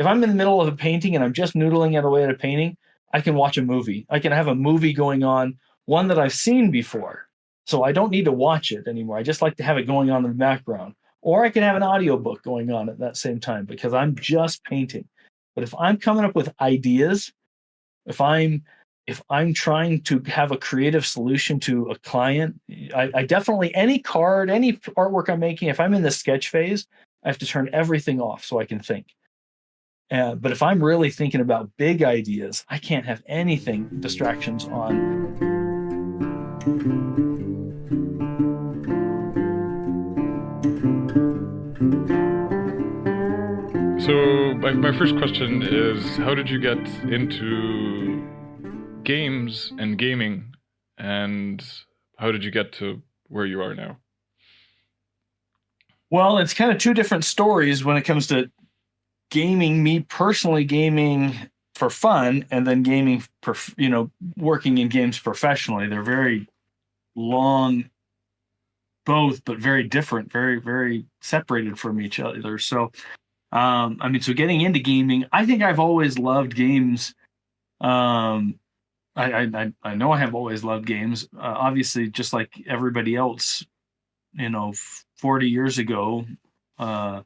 if I'm in the middle of a painting and I'm just noodling at away at a painting, I can watch a movie. I can have a movie going on, one that I've seen before. So I don't need to watch it anymore. I just like to have it going on in the background. Or I can have an audiobook going on at that same time because I'm just painting. But if I'm coming up with ideas, if I'm trying to have a creative solution to a client, I definitely, any card, any artwork I'm making, if I'm in the sketch phase, I have to turn everything off so I can think. But if I'm really thinking about big ideas, I can't have anything distractions on. So my first question is, how did you get into games and gaming, and how did you get to where you are now? Well, it's kind of two different stories when it comes to gaming. Me personally, gaming for fun, and then gaming, working in games professionally. They're very long, both, but very different, very, very separated from each other. So, so getting into gaming, I think I've always loved games. I know I have always loved games. Obviously, just like everybody else, 40 years ago, uh,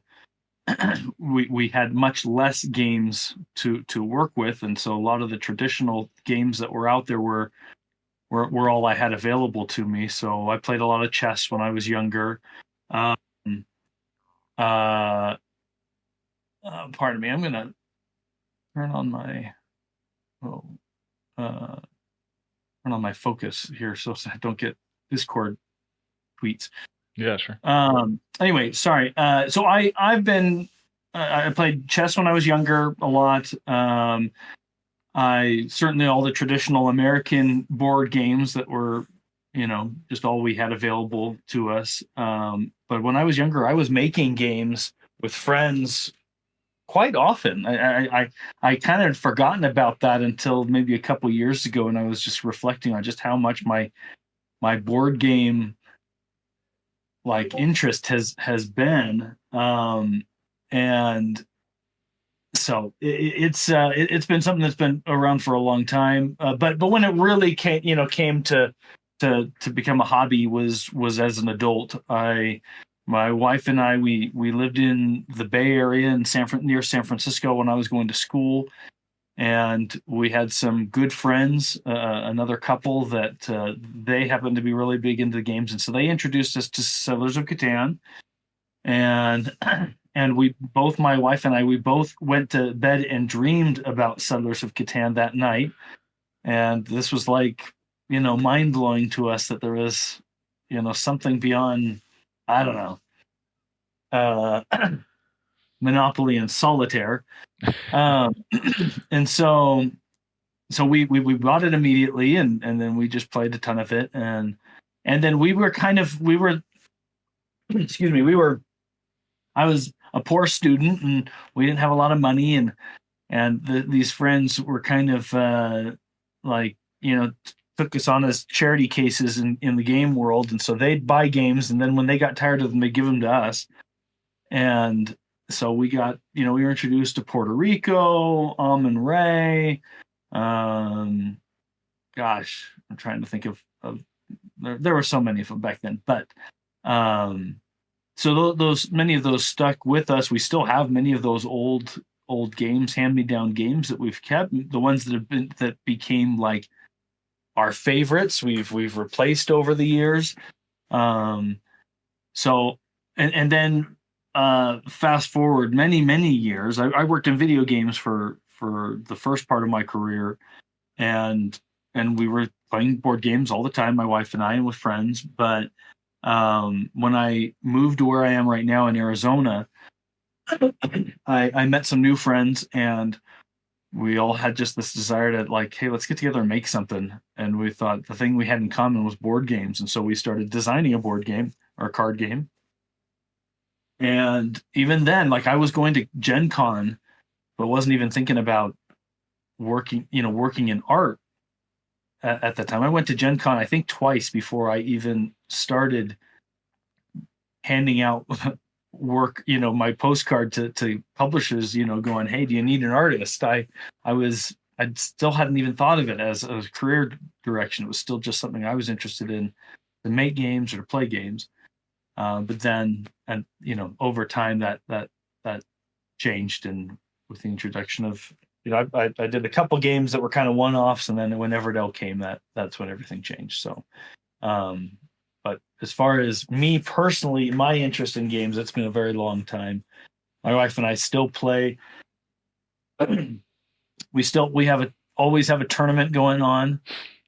we had much less games to work with, and so a lot of the traditional games that were out there were all I had available to me. So I played a lot of chess when I was younger. Um, uh, Pardon me, I'm gonna turn on my oh, uh, turn on my focus here so I don't get Discord tweets. Yeah, sure. Anyway, sorry. So I played chess when I was younger a lot. I certainly all the traditional American board games that were, just all we had available to us. But when I was younger, I was making games with friends quite often. I kind of had forgotten about that until maybe a couple years ago, and I was just reflecting on just how much my board game interest has been. And so it's been something that's been around for a long time. But when it really came to become a hobby was as an adult. My wife and I we lived in the Bay Area in near San Francisco when I was going to school, and we had some good friends, another couple that they happened to be really big into the games, and so they introduced us to Settlers of Catan, and and my wife and I, we both went to bed and dreamed about Settlers of Catan that night, and this was mind blowing to us that there was something beyond, I don't know, Monopoly and Solitaire. And so we bought it immediately, and then we just played a ton of it, and then we were excuse me, I was a poor student, and we didn't have a lot of money, and these friends were kind of took us on as charity cases in the game world, and so they'd buy games, and then when they got tired of them, they'd give them to us. And so we got, we were introduced to Puerto Rico, Ray. Gosh, I'm trying to think of there were so many of them back then, but so those many of those stuck with us. We still have many of those old games, hand-me-down games that we've kept. The ones that became like our favorites, we've replaced over the years. So and then fast forward many years. I worked in video games for the first part of my career, and we were playing board games all the time, my wife and I, and with friends. But when I moved to where I am right now in Arizona, I met some new friends, and we all had just this desire to hey, let's get together and make something. And we thought the thing we had in common was board games, and so we started designing a board game or a card game. And even then, I was going to Gen Con, but wasn't even thinking about working in art at the time. I went to Gen Con, I think, twice before I even started handing out work, my postcard to publishers, going, hey, do you need an artist? I still hadn't even thought of it as a career direction. It was still just something I was interested in, to make games or to play games. But then, and over time that changed, and with the introduction of, I did a couple games that were kind of one-offs, and then when Everdell came, that's when everything changed. So, but as far as me personally, my interest in games, it's been a very long time. My wife and I still play. We always have a tournament going on.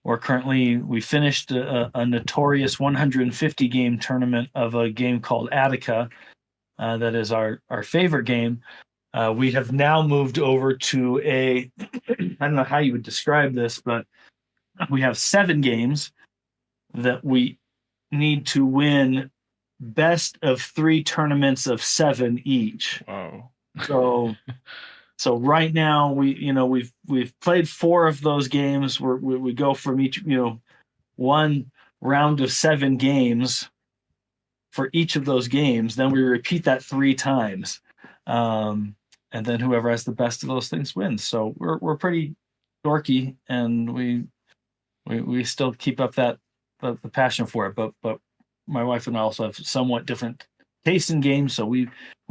Or currently, we finished a notorious 150 game tournament of a game called Attica. That is our favorite game. We have now moved over to I don't know how you would describe this, but we have 7 games that we need to win best of 3 tournaments of 7 each. Wow. So right now we've played 4 of those games. We go from each, one round of 7 games for each of those games. Then we repeat that 3 times. And then whoever has the best of those things wins. So we're pretty dorky, and we still keep up the passion for it. But my wife and I also have somewhat different tastes in games. So we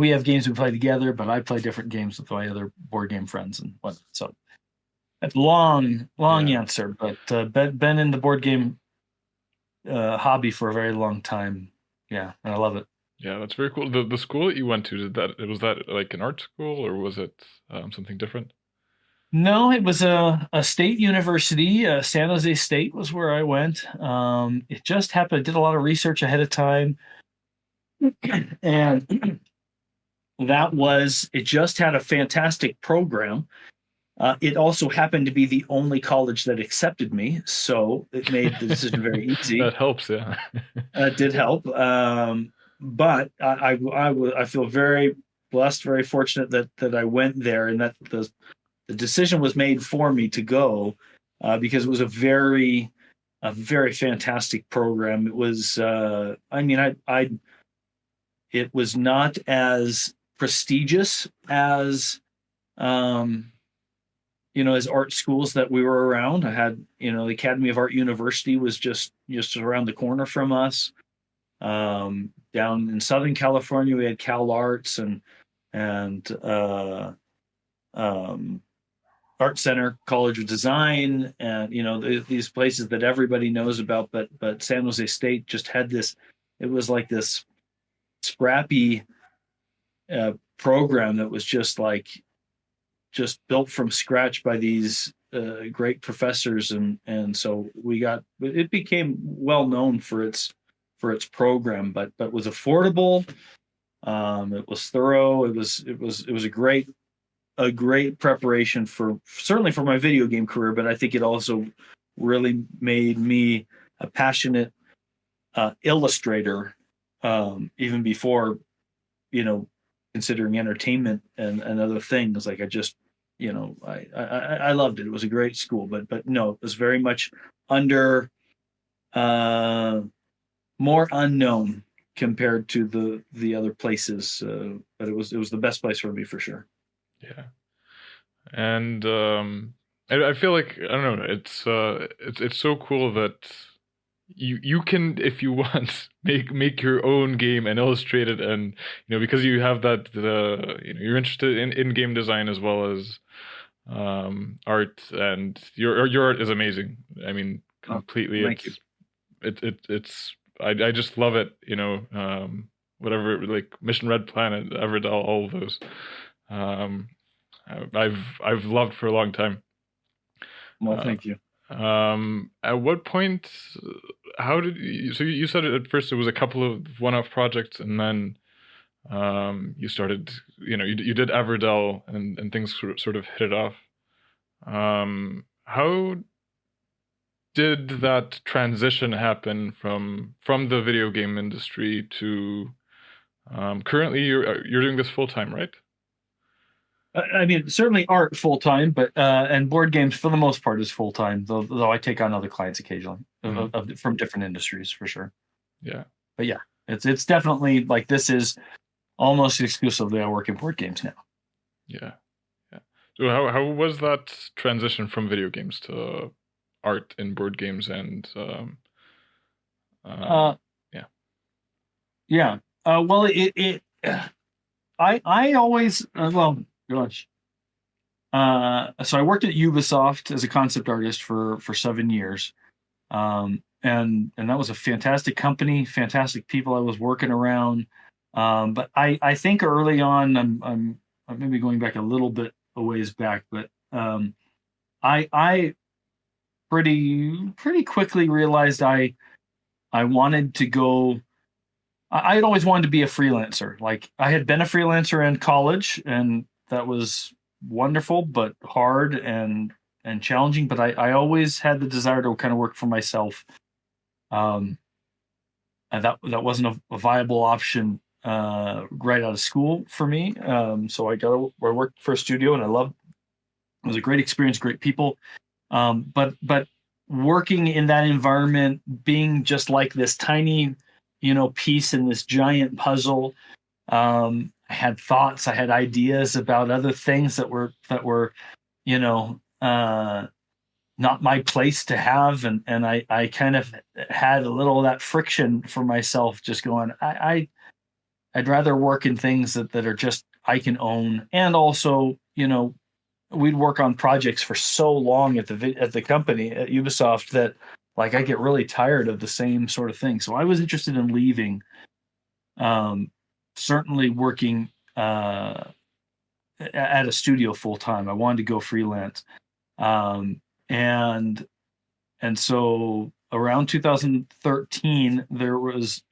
have games we play together, but I play different games with my other board game friends and what. So that's long answer, but been in the board game hobby for a very long time. Yeah, and I love it. Yeah, that's very cool. The school that you went to, was that like an art school, or was it something different? No, it was a state university. San Jose State was where I went. It just happened. I did a lot of research ahead of time, and it just had a fantastic program. It also happened to be the only college that accepted me, so it made the decision very easy. That helps, yeah. It did help. But I feel very blessed, very fortunate that I went there, and that the decision was made for me to go, because it was a very fantastic program. It was, it was not as prestigious as, as art schools that we were around. I had, the Academy of Art University was just around the corner from us. Down in Southern California, we had Cal Arts and Art Center, College of Design, and these places that everybody knows about. But San Jose State just had this. It was like this scrappy program that was just built from scratch by these great professors, and so it became well known for its program, but was affordable. It was thorough. It was a great preparation certainly for my video game career, but I think it also really made me a passionate illustrator, even before considering entertainment and other things. Like I loved it. It was a great school, but no, it was very much under more unknown compared to the other places, but it was the best place for me for sure. Yeah, and I feel like, I don't know, it's so cool that you can, if you want, make your own game and illustrate it, and because you have that you're interested in game design as well as art, and your art is amazing. I mean, completely. Thank you. It's I just love it. Whatever, like Mission Red Planet, Everdell, all of those. I've loved for a long time. Well, thank you. At what point? How did you? So you said at first it was a couple of one-off projects, and then you started. You did Everdell, and things sort of hit it off. How did that transition happen from the video game industry to currently you're doing this full time, right? I mean, certainly art full time, but and board games for the most part is full time. Though I take on other clients occasionally from different industries for sure. Yeah, but yeah, it's definitely like this is almost exclusively I work in board games now. Yeah. Yeah. So how was that transition from video games to art in board games and Uh, yeah. yeah. Well, I always, well, gosh. So I worked at Ubisoft as a concept artist for 7 years. And that was a fantastic company, fantastic people I was working around. But I think early on, I'm maybe going back a little bit a ways back, but I pretty quickly realized I wanted to go. I had always wanted to be a freelancer. Like I had been a freelancer in college, and that was wonderful, but hard and challenging. But I always had the desire to kind of work for myself. Um, and that wasn't a viable option right out of school for me. So I worked for a studio, and I loved. It was a great experience, great people. But working in that environment, being just like this tiny, piece in this giant puzzle. I had thoughts, I had ideas about other things that were, you know, not my place to have, and I kind of had a little of that friction for myself, just going, I'd rather work in things that are just I can own, and also, we'd work on projects for so long at the company at Ubisoft that like I get really tired of the same sort of thing. So I was interested in leaving. Um, Certainly working at a studio full time. I wanted to go freelance, um, and so around 2013 there was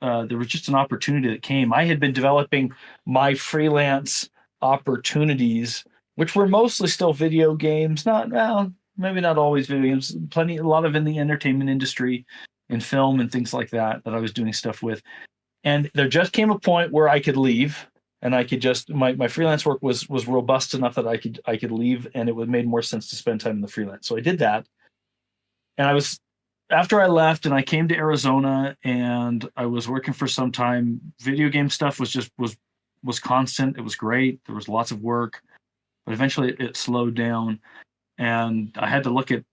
just an opportunity that came. I had been developing my freelance opportunities, which were mostly still video games, not well, maybe not always video games, a lot of in the entertainment industry, in film and things like that I was doing stuff with. And there just came a point where I could leave, and I could just my freelance work was robust enough that I could leave, and it would made more sense to spend time in the freelance. So I did that. And I was after I left and I came to Arizona, and I was working for some time. Video game stuff was constant. It was great. There was lots of work, but eventually it slowed down, and I had to look at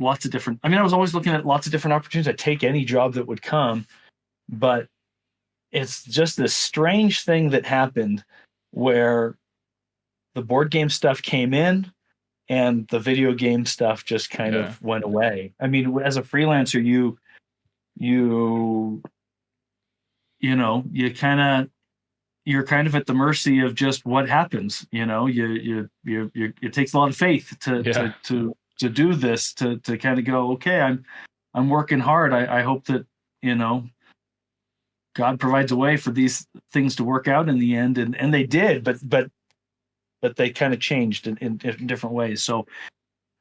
lots of different. I mean, I was always looking at lots of different opportunities. I'd take any job that would come, but it's just this strange thing that happened where the board game stuff came in and the video game stuff just kind Yeah. of went away. I mean, as a freelancer, you you know you kind of you're kind of at the mercy of just what happens. It takes a lot of faith to Yeah. do this, to kind of go, okay, I'm working hard. I hope that you know God provides a way for these things to work out in the end, and they did, but they kind of changed in different ways.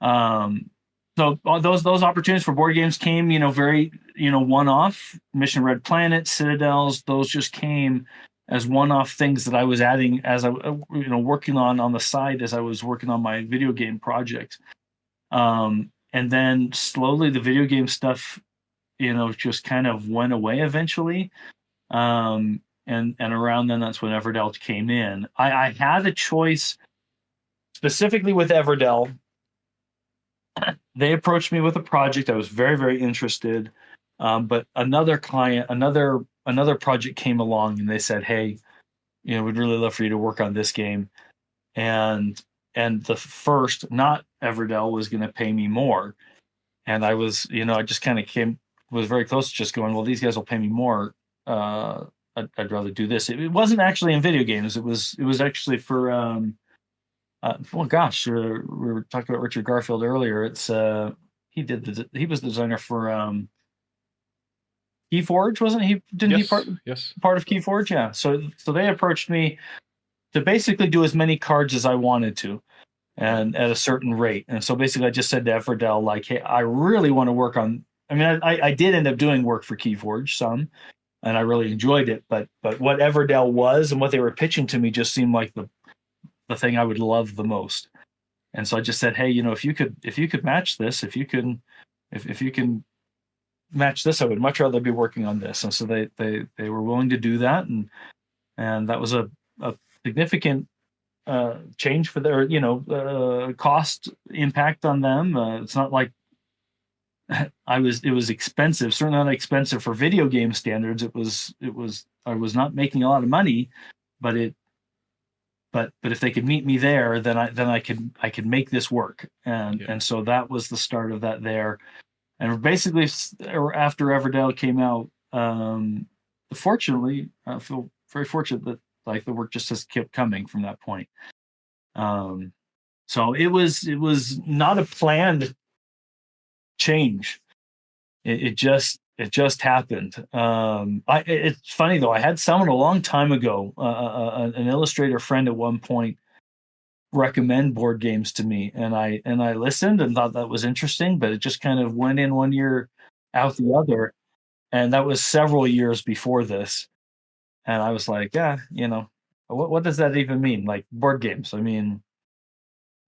Um, so all those opportunities for board games came, very one off. Mission Red Planet, Citadels, those just came as one off things that I was adding as I working on the side as I was working on my video game project. And then slowly the video game stuff, just kind of went away eventually. And around then, that's when Everdell came in. I had a choice specifically with Everdell. They approached me with a project. I was very, very interested. But another client, another project came along, and they said, "Hey, we'd really love for you to work on this game." And the first, not Everdell, was going to pay me more. And I was, I just kind of was very close to just going, well, these guys will pay me more. I'd rather do this. It wasn't actually in video games. It was actually for well, gosh, we were talking about Richard Garfield earlier. It's he was the designer for Keyforge, wasn't he? Didn't he part of Keyforge? Yeah. So they approached me to basically do as many cards as I wanted to, and at a certain rate. And so basically, I just said to Everdell, like, hey, I really want to work on. I mean, I did end up doing work for Keyforge some, and I really enjoyed it. But what Everdell was and what they were pitching to me just seemed like the thing I would love the most. And so I just said, hey, if you could match this, if you can match this, I would much rather be working on this. And so they were willing to do that, and that was a significant change for their cost impact on them. It's not like it was expensive, certainly not expensive for video game standards. I was not making a lot of money, but but if they could meet me there, then I could make this work. And so that was the start of that there. And basically after Everdell came out, fortunately, I feel very fortunate that like the work just has kept coming from that point. So it was not a planned change. It just happened. It's funny though. I had someone a long time ago, an illustrator friend at one point, recommend board games to me, and I listened and thought that was interesting, but it just kind of went in one ear, out the other, and that was several years before this. And I was like, yeah, what does that even mean? Like board games? I mean,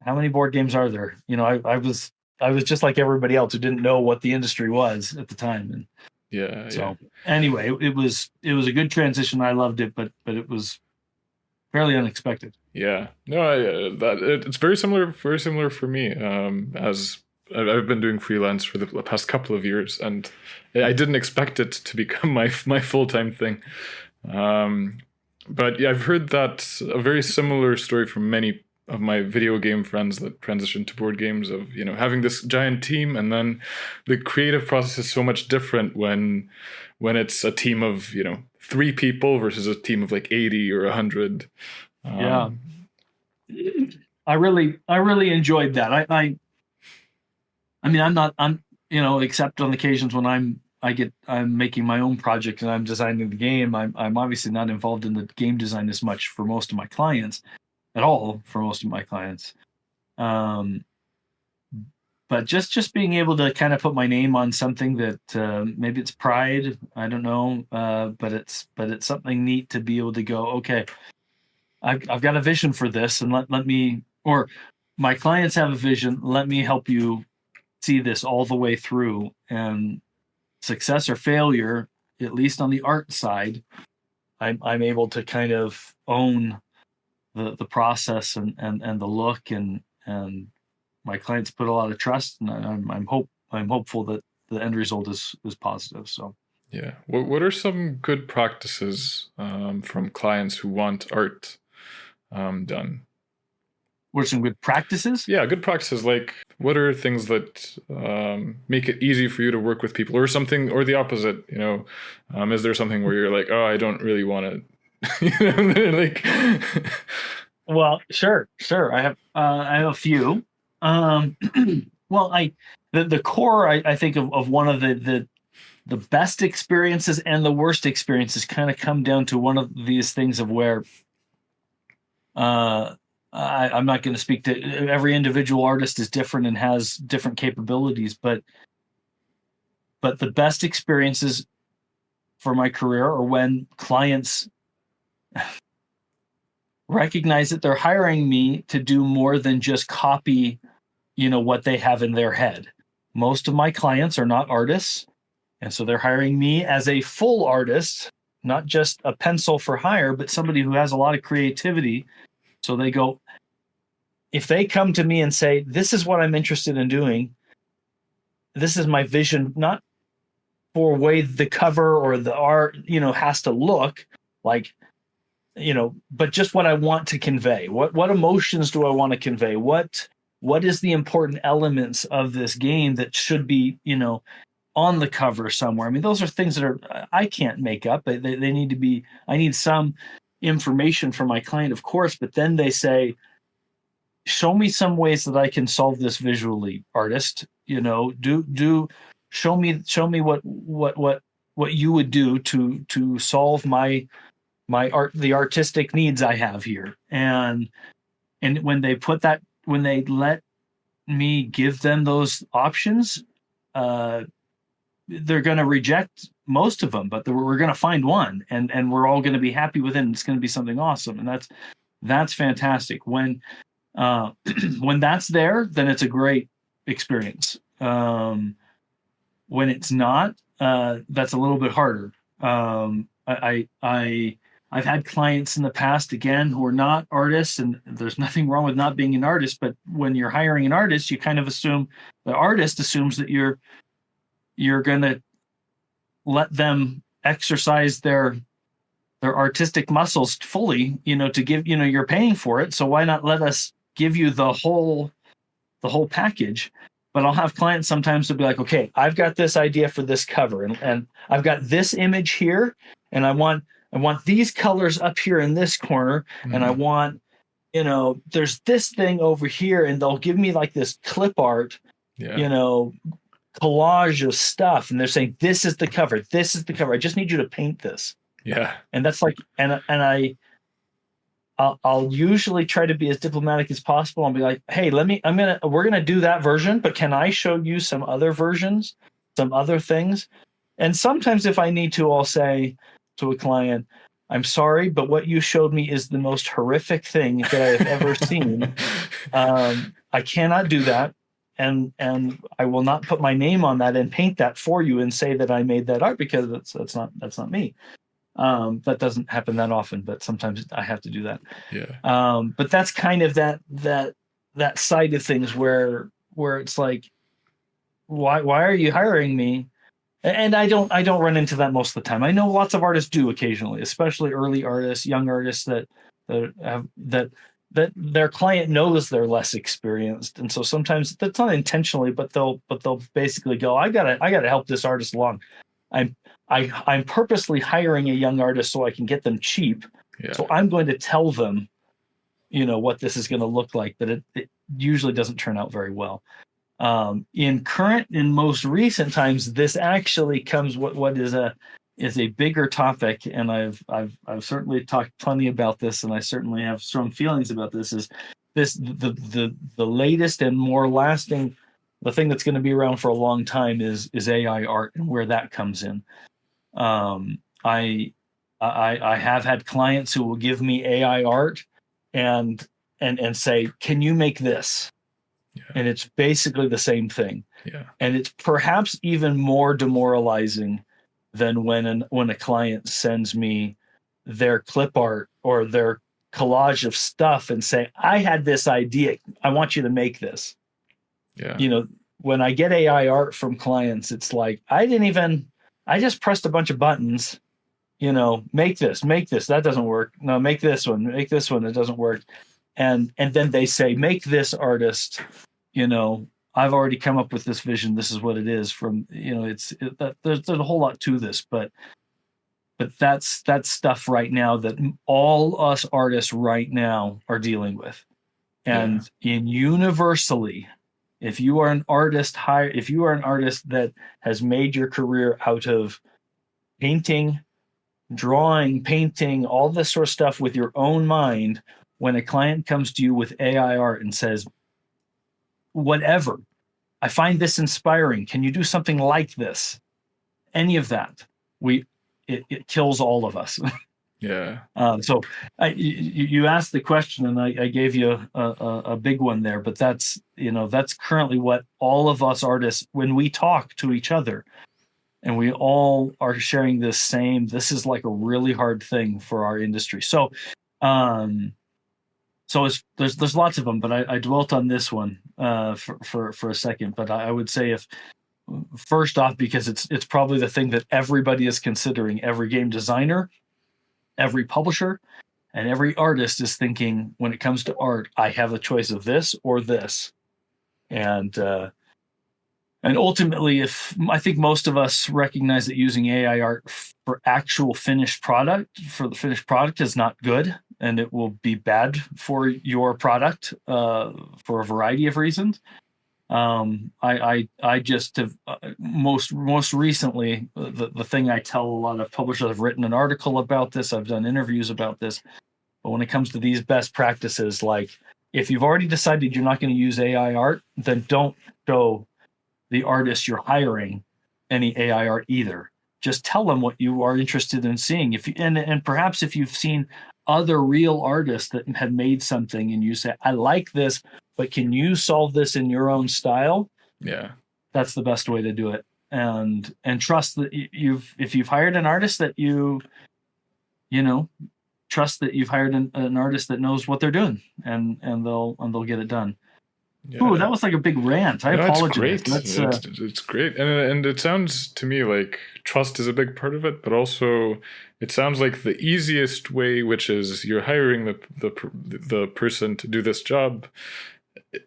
how many board games are there? I was just like everybody else who didn't know what the industry was at the time. And so anyway, it was a good transition. I loved it, but it was fairly unexpected. Yeah, no, it's very similar for me. As I've been doing freelance for the past couple of years, and I didn't expect it to become my full-time thing. But yeah, I've heard that a very similar story from many of my video game friends that transitioned to board games, of having this giant team, and then the creative process is so much different when it's a team of 3 people versus a team of like 80 or 100. Yeah, I really enjoyed that. I mean, I'm except on occasions when I'm making my own project and I'm designing the game. I'm obviously not involved in the game design as much for most of my clients at all. For most of my clients, but just being able to kind of put my name on something that maybe it's pride, I don't know, but it's something neat to be able to go, okay, I've got a vision for this, and let me, or my clients have a vision, let me help you see this all the way through, and success or failure, at least on the art side, I'm able to kind of own the process and the look, and my clients put a lot of trust, and I'm hopeful that the end result is positive. So yeah, what are some good practices from clients who want art done? What are some good practices? Yeah, good practices. Like, what are things that make it easy for you to work with people, or something, or the opposite? Is there something where you're like, oh, I don't really want to, like? Well, sure. I have a few. Well, the core, I think of one of the best experiences and the worst experiences kind of come down to one of these things of where I'm not going to speak to every individual artist is different and has different capabilities, but the best experiences for my career are when clients recognize that they're hiring me to do more than just copy, what they have in their head. Most of my clients are not artists, and so they're hiring me as a full artist, not just a pencil for hire, but somebody who has a lot of creativity. So they go, if they come to me and say, this is what I'm interested in doing, this is my vision, not for way the cover or the art, has to look like, but just what I want to convey. What emotions do I want to convey? What is the important elements of this game that should be, on the cover somewhere? I mean, those are things that I can't make up. They need to be, I need some information from my client, of course, but then they say, show me some ways that I can solve this visually, artist. Show me what you would do to solve my art, the artistic needs I have here. And when they let me give them those options, they're going to reject most of them, but we're going to find one, and we're all going to be happy with it, and it's going to be something awesome. And that's fantastic. When that's there, then it's a great experience. When it's not, that's a little bit harder. I I've had clients in the past, again, who are not artists, and there's nothing wrong with not being an artist, but when you're hiring an artist, you kind of assume the artist assumes that you're going to let them exercise their artistic muscles fully, to give, you're paying for it. So why not let us give you the whole package? But I'll have clients sometimes to be like, okay, I've got this idea for this cover, and I've got this image here, and I want these colors up here in this corner, and I want, there's this thing over here, and they'll give me like this clip art, collage of stuff, and they're saying, this is the cover, I just need you to paint this. And that's like, I'll usually try to be as diplomatic as possible and be like, hey, we're gonna do that version, but can I show you some other versions, some other things? And sometimes if I need to, I'll say to a client, I'm sorry, but what you showed me is the most horrific thing that I have ever seen. I cannot do that. And I will not put my name on that and paint that for you and say that I made that art, because that's not me. That doesn't happen that often, but sometimes I have to do that. But that's kind of that side of things where it's like, why are you hiring me? And I don't run into that most of the time. I know lots of artists do occasionally, especially early artists, young artists that their client knows they're less experienced, and so sometimes that's not intentionally, but they'll basically go, I gotta help this artist along. I'm purposely hiring a young artist so I can get them cheap. So I'm going to tell them, what this is going to look like, but it usually doesn't turn out very well. In most recent times, this actually comes what is a bigger topic, and I've certainly talked plenty about this, and I certainly have strong feelings about this. Is this the latest and more lasting? The thing that's going to be around for a long time is AI art, and where that comes in. I have had clients who will give me AI art and say, can you make this? And it's basically the same thing. And it's perhaps even more demoralizing than when a client sends me their clip art or their collage of stuff and say, I had this idea, I want you to make this. When I get AI art from clients, it's like, I just pressed a bunch of buttons, make this, that doesn't work. No, make this one, it doesn't work. And then they say, make this, artist, I've already come up with this vision. This is what it is from, there's a whole lot to this, but that's stuff right now that all us artists right now are dealing with. And universally, if you are an artist that has made your career out of painting, drawing, painting, all this sort of stuff with your own mind, when a client comes to you with AI art and says, whatever, I find this inspiring, can you do something like this? Any of that, it kills all of us. So you asked the question, and I gave you a big one there, but that's currently what all of us artists, when we talk to each other, and we all are sharing this is like a really hard thing for our industry. So there's lots of them, but I dwelt on this one for a second. But I would say, if first off, because it's probably the thing that everybody is considering, every game designer, every publisher, and every artist is thinking, when it comes to art, I have a choice of this or this. And ultimately, I think most of us recognize that using AI art for the finished product is not good, and it will be bad for your product for a variety of reasons. I just have most recently, the thing I tell a lot of publishers, I've written an article about this, I've done interviews about this, but when it comes to these best practices, like, if you've already decided you're not going to use AI art, then don't show the artist you're hiring any AI art either. Just tell them what you are interested in seeing. And perhaps if you've seen other real artists that have made something and you say, I like this, but can you solve this in your own style? That's the best way to do it. And trust that if you've hired an artist that you trust that you've hired an artist that knows what they're doing, and they'll get it done. Ooh, Yeah. that was like a big rant. I No, it's apologize. great. It's great, and it sounds to me like trust is a big part of it, but also it sounds like the easiest way, which is you're hiring the person to do this job.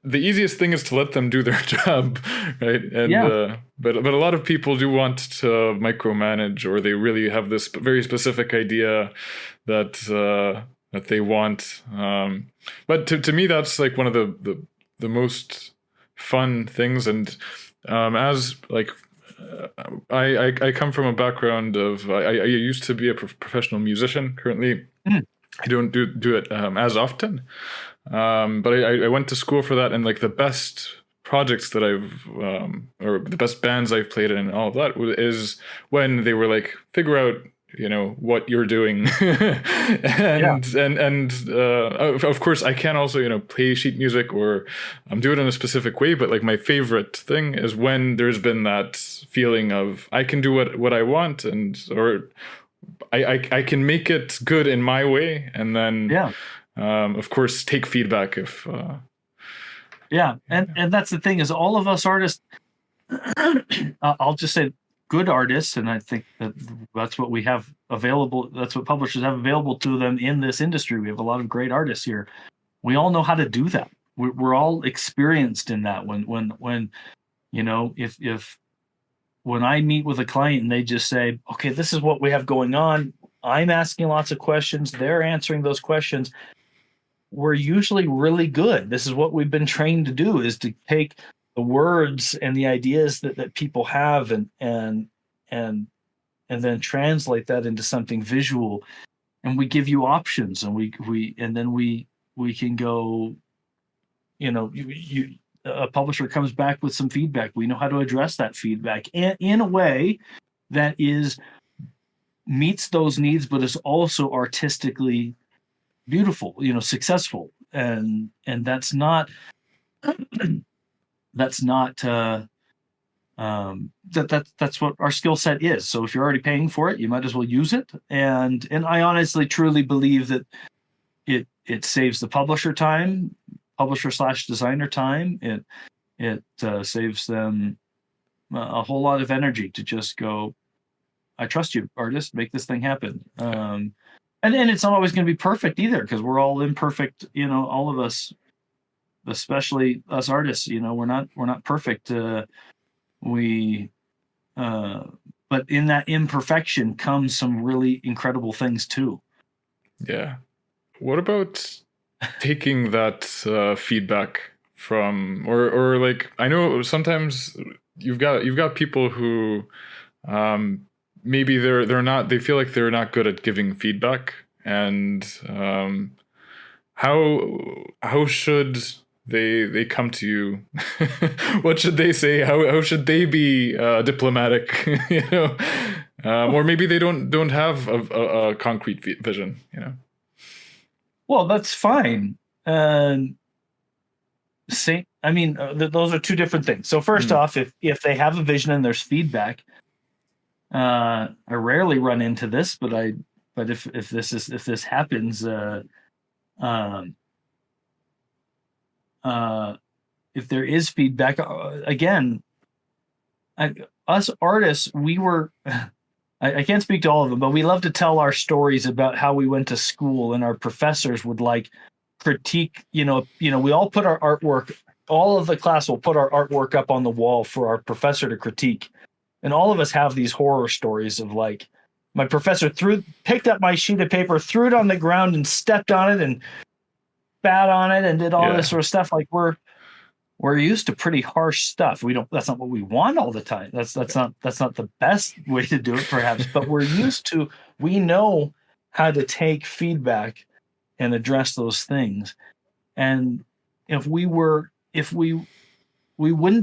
The easiest thing is to let them do their job, right? And Yeah, but a lot of people do want to micromanage, or they really have this very specific idea that they want. But to me, that's like one of the most fun things. And as like I come from a background of I used to be a professional musician. Currently, mm, I don't do it as often. But I went to school for that, and like the best projects that I've or the best bands I've played in and all of that is when they were like, figure out what you're doing. yeah, And of course I can also play sheet music or do it in a specific way, but like my favorite thing is when there's been that feeling of I can do what I want, and or I can make it good in my way, and then yeah, of course take feedback if yeah. And that's the thing, is all of us artists. I'll just say good artists, and I think that's what we have available. That's what publishers have available to them in this industry. We have a lot of great artists here. We all know how to do that. We're all experienced in that. When if when I meet with a client and they just say, okay, this is what we have going on, I'm asking lots of questions, they're answering those questions, we're usually really good. This is what we've been trained to do, is to take the words and the ideas that people have, and then translate that into something visual. And we give you options, and we can go, a publisher comes back with some feedback. We know how to address that feedback in a way that meets those needs, but is also artistically beautiful, successful. And that's not that's not that's what our skill set is. So if you're already paying for it, you might as well use it. And I honestly truly believe that it saves the publisher time, publisher/designer time. It saves them a whole lot of energy to just go, I trust you, artist, make this thing happen. And it's not always going to be perfect either, because we're all imperfect, all of us, especially us artists. We're not perfect. We But in that imperfection comes some really incredible things too. yeah. What about taking that feedback from, or like, I know sometimes you've got people who maybe they feel like they're not good at giving feedback, and how should they come to you? What should they say? How should they be diplomatic? Or maybe they don't have a concrete vision. Well, that's fine. Those are two different things. So first off, if they have a vision and there's feedback, I rarely run into this, but if this happens, if there is feedback, again, us artists, we were. I can't speak to all of them, but we love to tell our stories about how we went to school, and our professors would critique. We all put our artwork. All of the class will put our artwork up on the wall for our professor to critique, and all of us have these horror stories of my professor picked up my sheet of paper, threw it on the ground, and stepped on it, and spat on it, and did all this sort of stuff. We're used to pretty harsh stuff. That's not what we want all the time. That's not the best way to do it, perhaps, but we know how to take feedback and address those things. And we wouldn't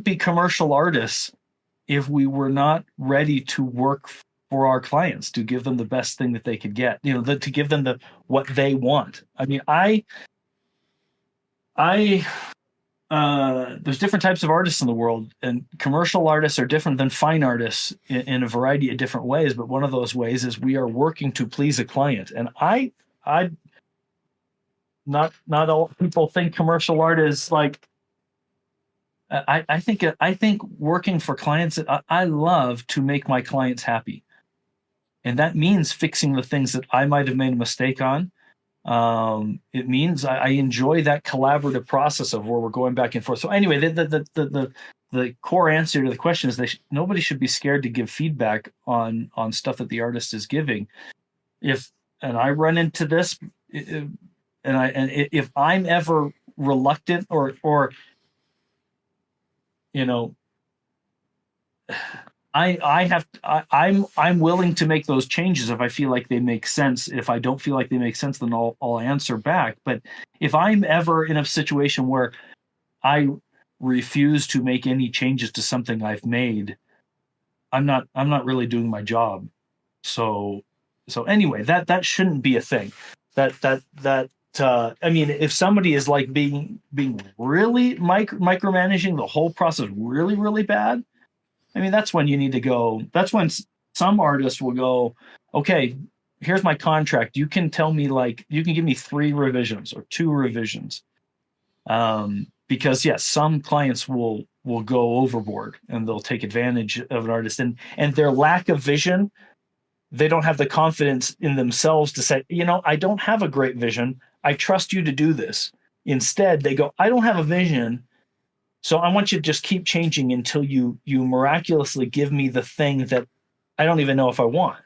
be commercial artists if we were not ready to work for our clients, to give them the best thing that they could get, to give them what they want. I mean, there's different types of artists in the world, and commercial artists are different than fine artists in a variety of different ways. But one of those ways is we are working to please a client. And I I not all people think commercial art is like. I think working for clients, I love to make my clients happy, and that means fixing the things that I might have made a mistake on. It means I enjoy that collaborative process of where we're going back and forth. So anyway, the core answer to the question is nobody should be scared to give feedback on stuff that the artist is giving. And I run into this, if I'm ever reluctant or you know, I'm willing to make those changes if I feel like they make sense. If I don't feel like they make sense, then I'll answer back. But if I'm ever in a situation where I refuse to make any changes to something I've made, I'm not really doing my job. So anyway, that shouldn't be a thing. I mean, if somebody is like being really micromanaging the whole process really, really bad, I mean, that's when you need to go. That's when some artists will go, okay, here's my contract. You can tell me, like, you can give me 3 revisions or 2 revisions. Because yes, some clients will go overboard and they'll take advantage of an artist, and their lack of vision, they don't have the confidence in themselves to say, I don't have a great vision. I trust you to do this. Instead, they go, I don't have a vision. So I want you to just keep changing until you miraculously give me the thing that I don't even know if I want.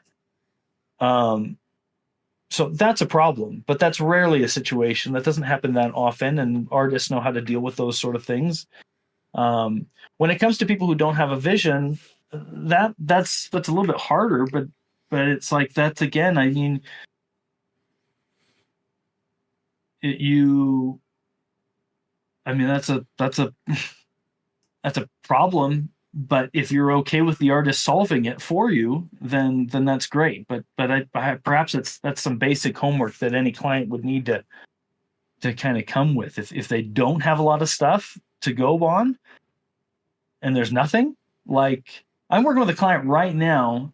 So that's a problem, but that's rarely a situation. That doesn't happen that often, and artists know how to deal with those sort of things. When it comes to people who don't have a vision, that's a little bit harder, but it's like, that's, again, I mean, that's a problem. But if you're okay with the artist solving it for you, then that's great. But perhaps that's some basic homework that any client would need to kind of come with. If they don't have a lot of stuff to go on, and there's nothing, like, I'm working with a client right now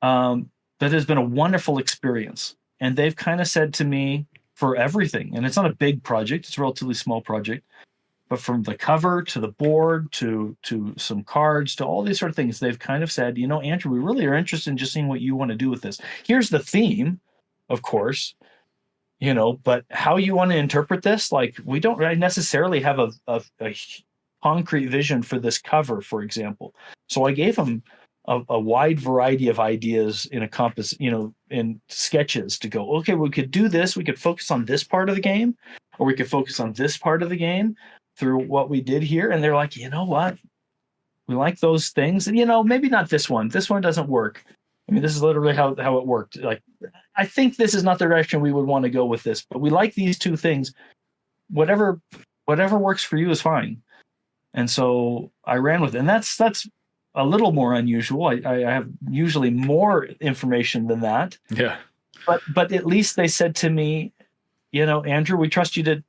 that has been a wonderful experience, and they've kind of said to me, for everything, and it's not a big project, it's a relatively small project, but from the cover to the board to some cards to all these sort of things, they've kind of said, Andrew, we really are interested in just seeing what you want to do with this. Here's the theme, of course, but how you want to interpret this, like, we don't necessarily have a concrete vision for this cover, for example. So I gave them a wide variety of ideas in a compass, in sketches, to go, okay, we could do this. We could focus on this part of the game, or we could focus on this part of the game through what we did here. And they're like, you know what? We like those things. And, maybe not this one. This one doesn't work. I mean, this is literally how it worked. Like, I think this is not the direction we would want to go with this, but we like these 2 things. Whatever works for you is fine. And so I ran with it. And that's a little more unusual. I have usually more information than that. Yeah. But at least they said to me, Andrew, we trust you to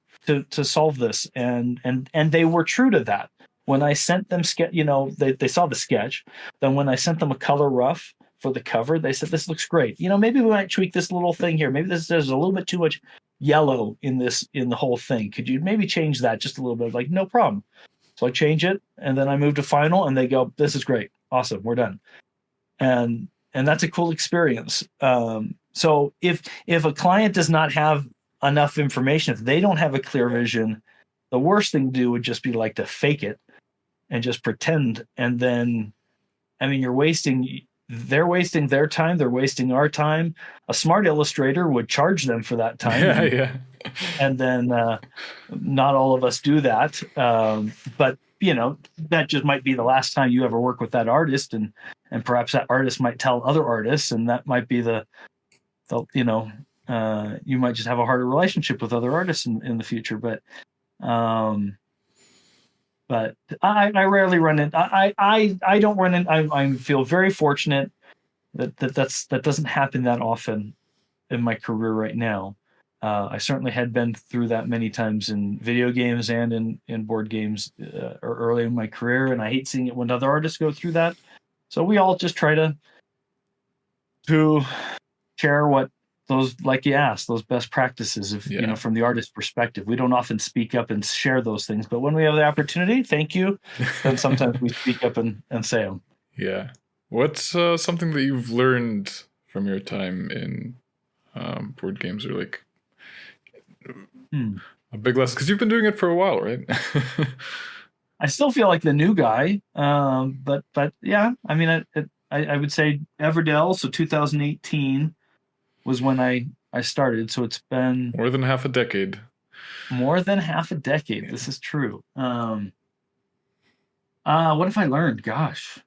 solve this. And they were true to that. When I sent them they saw the sketch. Then when I sent them a color rough for the cover, they said, this looks great. Maybe we might tweak this little thing here. Maybe there's a little bit too much yellow in the whole thing. Could you maybe change that just a little bit? Like, no problem. So I change it, and then I move to final, and they go, this is great. Awesome. We're done. And that's a cool experience. So if a client does not have enough information, if they don't have a clear vision, the worst thing to do would just be like to fake it and just pretend. And then, I mean, they're wasting their time. They're wasting our time. A smart illustrator would charge them for that time. Yeah. And then not all of us do that. But, that just might be the last time you ever work with that artist. And perhaps that artist might tell other artists, and that might be you might just have a harder relationship with other artists in the future. But I rarely run in. I don't run in. I feel very fortunate that doesn't happen that often in my career right now. I certainly had been through that many times in video games and in board games early in my career, and I hate seeing it when other artists go through that. So we all just try to share what like you asked, those best practices of Yeah. from the artist's perspective. We don't often speak up and share those things, but when we have the opportunity, thank you, then sometimes we speak up and say them. Yeah. What's something that you've learned from your time in board games, or like a big lesson? Because you've been doing it for a while, right? I still feel like the new guy, but yeah, I mean, I would say Everdell. So 2018 was when I started. So it's been More than half a decade. more than half a decade. Yeah. This is true. What have I learned? Gosh.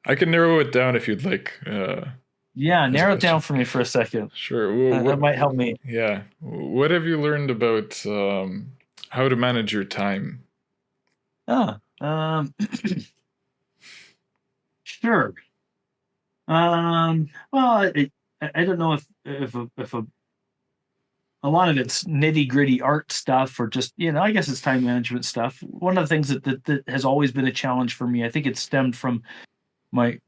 I can narrow it down if you'd like. Yeah, narrow it down for me for a second. Sure. That might help me. Yeah. What have you learned about how to manage your time? Sure. Well, I don't know if a lot of it's nitty gritty art stuff or just, I guess it's time management stuff. One of the things that has always been a challenge for me, I think it stemmed from my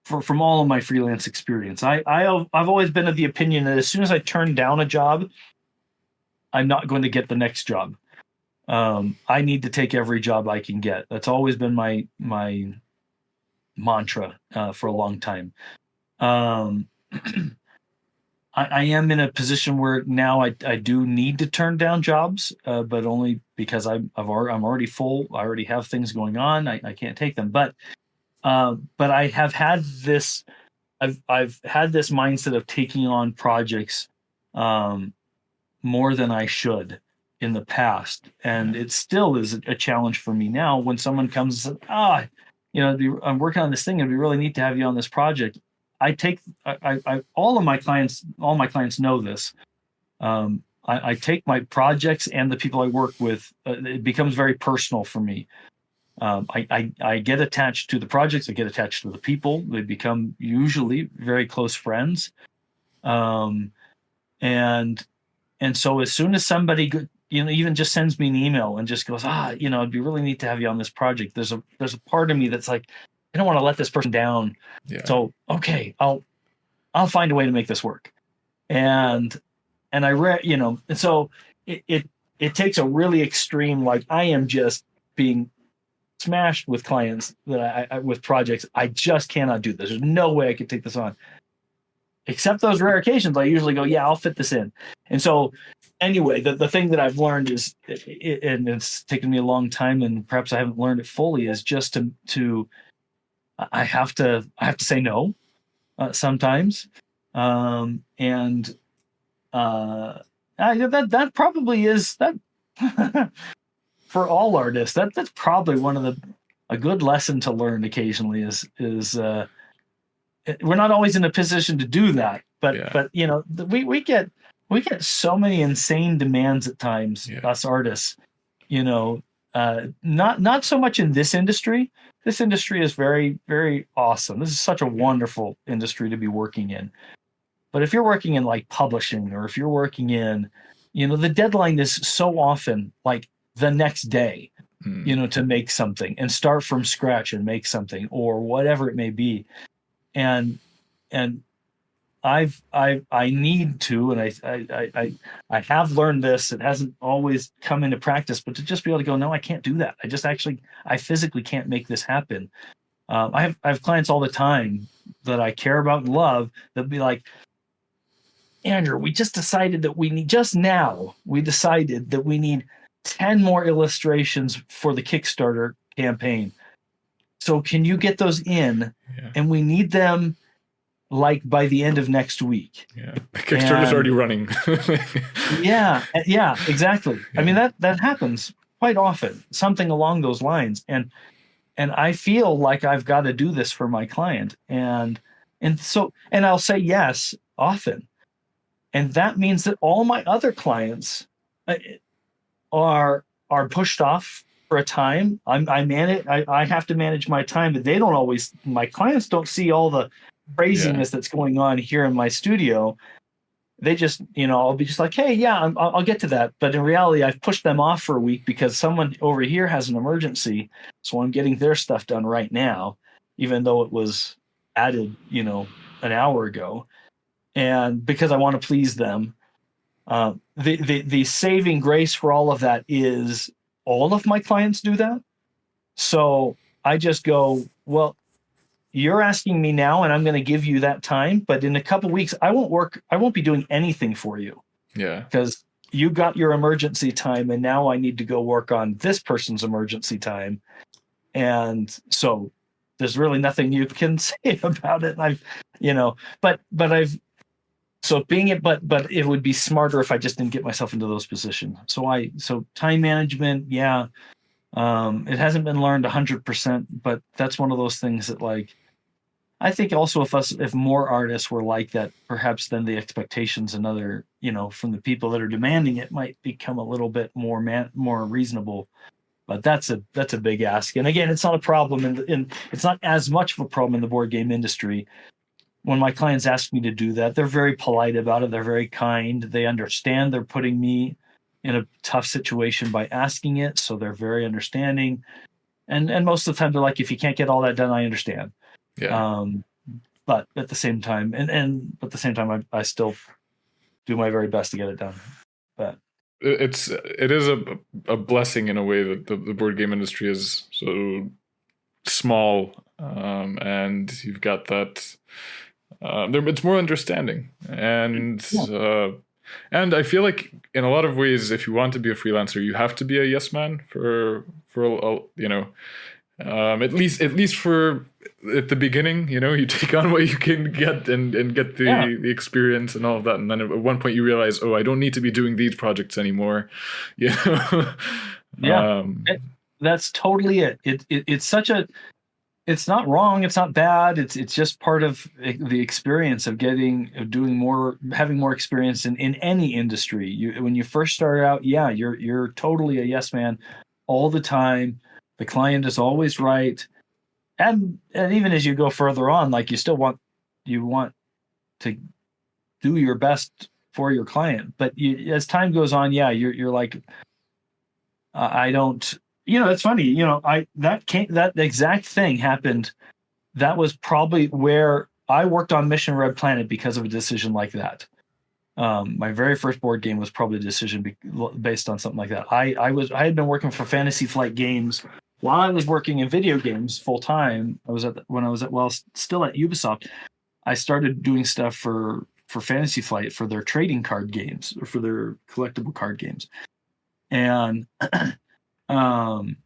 from all of my freelance experience. I've always been of the opinion that as soon as I turn down a job, I'm not going to get the next job. I need to take every job I can get. That's always been my mantra for a long time. I am in a position where now I do need to turn down jobs, but only because I'm already full. I already have things going on. I can't take them. But I have had this. I've had this mindset of taking on projects more than I should in the past, and it still is a challenge for me now. When someone comes and says, I'm working on this thing. It'd be really neat to have you on this project. I all my clients know this. I take my projects and the people I work with. It becomes very personal for me. I get attached to the projects. I get attached to the people. They become usually very close friends. And so as soon as somebody, even just sends me an email and just goes, it'd be really neat to have you on this project. There's a part of me that's like, I don't want to let this person down. Yeah. So, okay, I'll find a way to make this work. And and so it takes a really extreme, like I am just being smashed with clients that I with projects. I just cannot do this. There's no way I could take this on. Except those rare occasions, I usually go, yeah, I'll fit this in. And so anyway, the thing that I've learned is, and it's taken me a long time, and perhaps I haven't learned it fully, is just to I have to say no sometimes, and that probably is that for all artists. That's probably one of a good lesson to learn occasionally is we're not always in a position to do that, but we get so many insane demands at times, us artists. Not so much in this industry. This industry is very, very awesome. This is such a wonderful industry to be working in. But if you're working in like publishing, or if you're working in, the deadline is so often like the next day, to make something and start from scratch and make something or whatever it may be. And I need to, and I have learned this. It hasn't always come into practice, but to just be able to go, no, I can't do that. I physically can't make this happen. I have clients all the time that I care about and love that be like, Andrew, we just decided that we need 10 more illustrations for the Kickstarter campaign. So can you get those in? Yeah. And we need them like by the end of next week. Yeah. Kickstarter's already running. yeah, exactly. Yeah. I mean, that happens quite often, something along those lines. And I feel like I've got to do this for my client. And I'll say yes often. And that means that all my other clients are pushed off for a time. I have to manage my time, but my clients don't see all the craziness that's going on here in my studio. they just, I'll be just like, hey, yeah, I'll get to that. But in reality, I've pushed them off for a week because someone over here has an emergency. So I'm getting their stuff done right now, even though it was added, an hour ago. And because I want to please them, the saving grace for all of that is all of my clients do that. So I just go, well, you're asking me now and I'm going to give you that time, but in a couple of weeks I won't be doing anything for you. Yeah. Because you got your emergency time and now I need to go work on this person's emergency time. And so there's really nothing you can say about it. But it would be smarter if I just didn't get myself into those positions. So time management, yeah. It hasn't been learned 100%, but that's one of those things that, like, I think also if more artists were like that, perhaps then the expectations and other, from the people that are demanding it might become a little bit more reasonable. But that's a big ask. And again, it's not a problem it's not as much of a problem in the board game industry. When my clients ask me to do that, they're very polite about it. They're very kind. They understand they're putting me in a tough situation by asking it. So they're very understanding. And most of the time they're like, if you can't get all that done, I understand. Yeah. But at the same time, I still do my very best to get it done. But it is a blessing in a way that the board game industry is so small, and you've got that. It's more understanding, and and I feel like in a lot of ways, if you want to be a freelancer, you have to be a yes man for at least for at the beginning, you take on what you can get and get the experience and all of that, and then at one point you realize, oh, I don't need to be doing these projects anymore. That's totally it. It's not wrong. It's not bad. It's just part of the experience of having more experience in any industry. When you first start out, yeah, you're totally a yes man all the time. The client is always right. And even as you go further on, like you want to do your best for your client. But as time goes on, yeah, you're like, I don't. It's funny. That exact thing happened. That was probably where I worked on Mission Red Planet because of a decision like that. My very first board game was probably a decision based on something like that. I had been working for Fantasy Flight Games while I was working in video games full time. Still at Ubisoft. I started doing stuff for Fantasy Flight for their trading card games or for their collectible card games, and and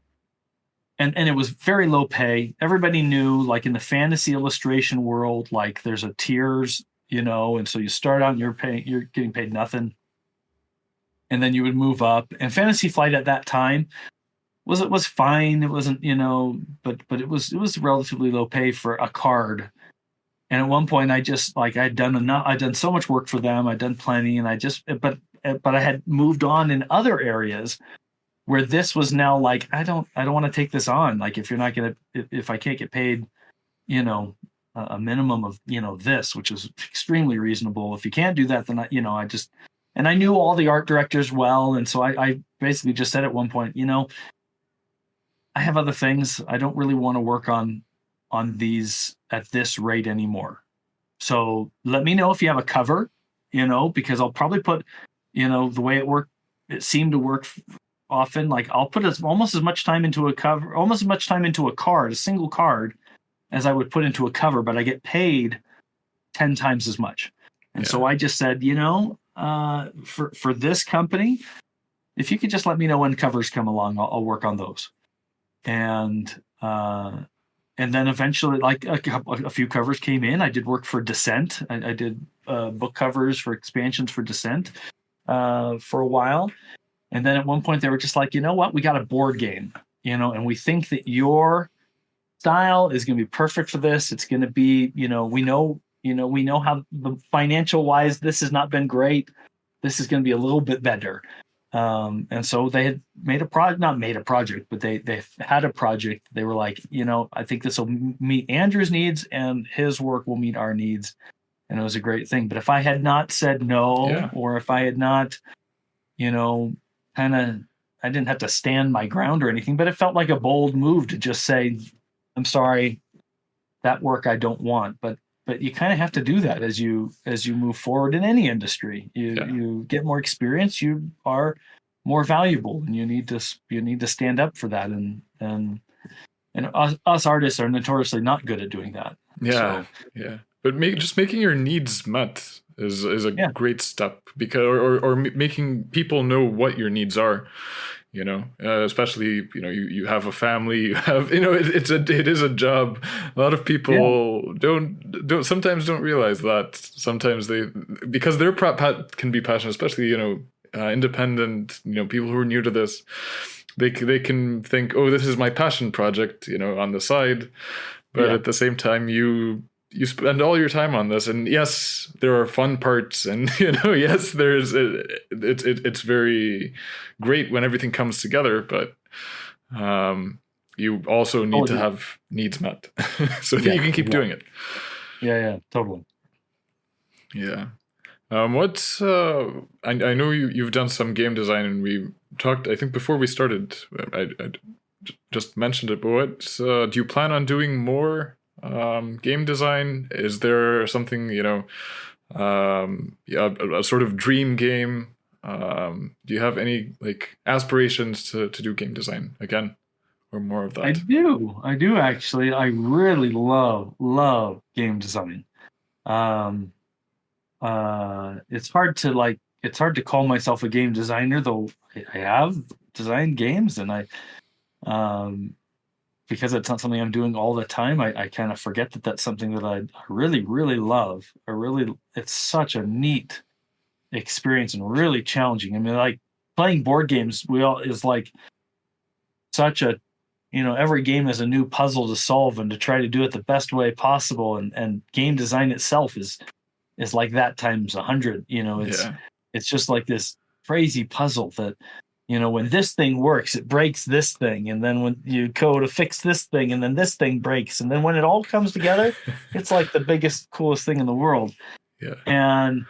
it was very low pay. Everybody knew, like in the fantasy illustration world, like there's a tiers, and so you start out and you're getting paid nothing, and then you would move up. And Fantasy Flight at that time was fine. It wasn't, but it was relatively low pay for a card. And at one point, I'd done so much work for them. I'd done plenty, and but I had moved on in other areas where this was now like, I don't want to take this on. Like, if I can't get paid, a minimum of, this, which is extremely reasonable. If you can't do that, then and I knew all the art directors well. And so I basically just said at one point, I have other things. I don't really want to work on these at this rate anymore. So let me know if you have a cover, because I'll probably put, the way it seemed to work often, like I'll put almost as much time into a cover, almost as much time into a card, a single card, as I would put into a cover, but I get paid 10 times as much. And so I just said, for this company, if you could just let me know when covers come along, I'll work on those. And then eventually, like a few covers came in. I did work for Descent. I did book covers for expansions for Descent for a while. And then at one point they were just like, you know what, we got a board game, and we think that your style is going to be perfect for this. It's going to be, we know how the financial wise, this has not been great. This is going to be a little bit better. And so they had not made a project, but they had a project. They were like, I think this will meet Andrew's needs and his work will meet our needs. and it was a great thing. But if I had not said no, or if I had not, kind of, I didn't have to stand my ground or anything, but it felt like a bold move to just say, I'm sorry, that work I don't want. But you kind of have to do that as you move forward in any industry. You get more experience, you are more valuable, and you need to stand up for that. And us artists are notoriously not good at doing that. Yeah, yeah. But just making your needs met is a great step, because or making people know what your needs are. Especially you have a family, you have it is a job. A lot of people don't sometimes don't realize that. Sometimes because their can be passionate, especially independent people who are new to this. They can think, oh, this is my passion project, on the side, but at the same time you spend all your time on this, and yes, there are fun parts, and yes, it's very great when everything comes together, but you also need to have needs met so that you can keep doing it. Yeah, totally. Yeah. What's I know you've done some game design, and we talked, I think before we started, I just mentioned it, but what do you plan on doing more game design? Is there something, a sort of dream game? Do you have any aspirations to do game design again, or more of that? I do actually. I really love game design. It's hard to call myself a game designer, though I have designed games, and because it's not something I'm doing all the time, I kind of forget that that's something that I really, really love. It's such a neat experience and really challenging. I mean, playing board games, is such a, every game is a new puzzle to solve and to try to do it the best way possible. And game design itself is like that times 100. It's just like this crazy puzzle that, when this thing works, it breaks this thing, and then when you go to fix this thing, and then this thing breaks, and then when it all comes together, it's like the biggest, coolest thing in the world. Yeah. And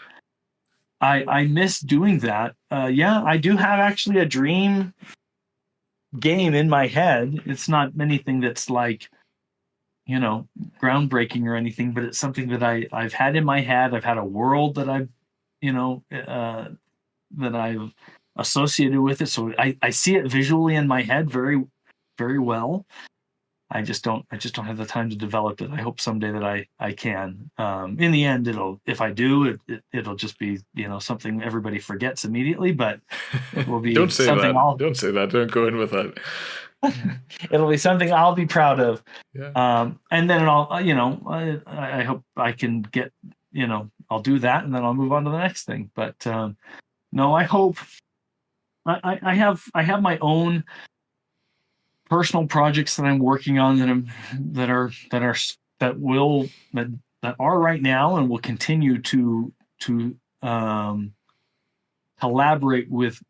I miss doing that. I do have actually a dream game in my head. It's not anything that's groundbreaking or anything, but it's something that I've had in my head. I've had a world that I've associated with it, so I see it visually in my head very, very well. I just don't have the time to develop it. I hope someday that I can. In the end, if I do, it'll just be something everybody forgets immediately, but it will be Don't say something that. Don't say that. Don't go in with that. It'll be something I'll be proud of. Yeah. And then I hope I can get, I'll do that, and then I'll move on to the next thing. But no, I hope I have my own personal projects that I'm working on that are right now and will continue to collaborate with